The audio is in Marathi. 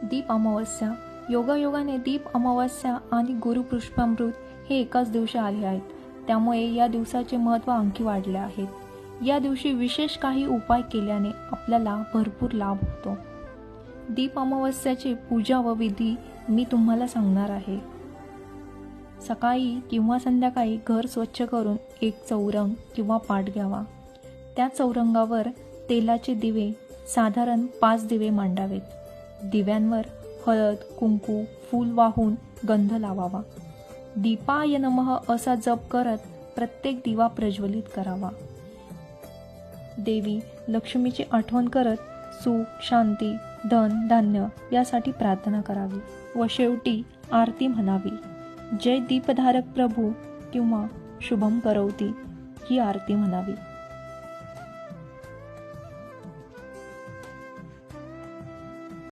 दीप अमावस्या. योगायोगाने दीप अमावस्या आणि गुरुपुष्पामृत हे एकाच दिवशी आले आहेत. त्यामुळे या दिवसाचे महत्त्व आणखी वाढले आहेत. या दिवशी विशेष काही उपाय केल्याने आपल्याला भरपूर लाभ होतो. दीप अमावस्याची पूजा व विधी मी तुम्हाला सांगणार आहे. सकाळी किंवा संध्याकाळी घर स्वच्छ करून एक चौरंग किंवा पाट घ्यावा. त्या चौरंगावर तेलाचे दिवे, साधारण 5 दिवे मांडावेत. दिव्यांवर हळद, कुंकू, फूल वाहून गंध लावावा. दीपाय नमः असा जप करत प्रत्येक दिवा प्रज्वलित करावा. देवी लक्ष्मीची आठवण करत सुख, शांती, धन, धान्य यासाठी प्रार्थना करावी व शेवटी आरती म्हणावी. जय दीपधारक प्रभू किंवा शुभम करवती ही आरती म्हणावी.